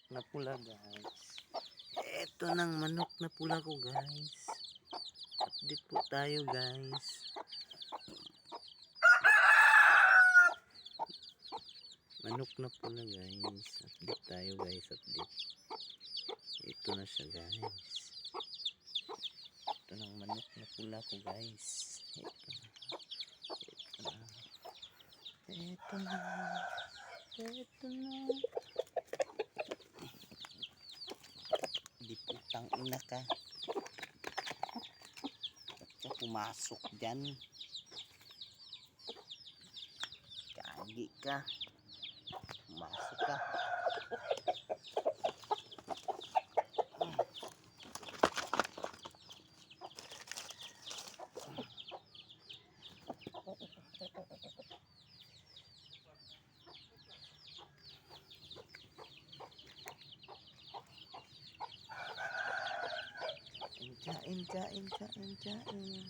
na pula guys. Ito ng manok na pula ko guys. Update po tayo guys. Manok na pula guys. Update tayo guys. Update. Ito na siya guys. Ito ng manok na pula ko guys. Ito na. Di putang ina ka. Ba't ka pumasok dyan? Kagi ka. Pumasok ka. Kain.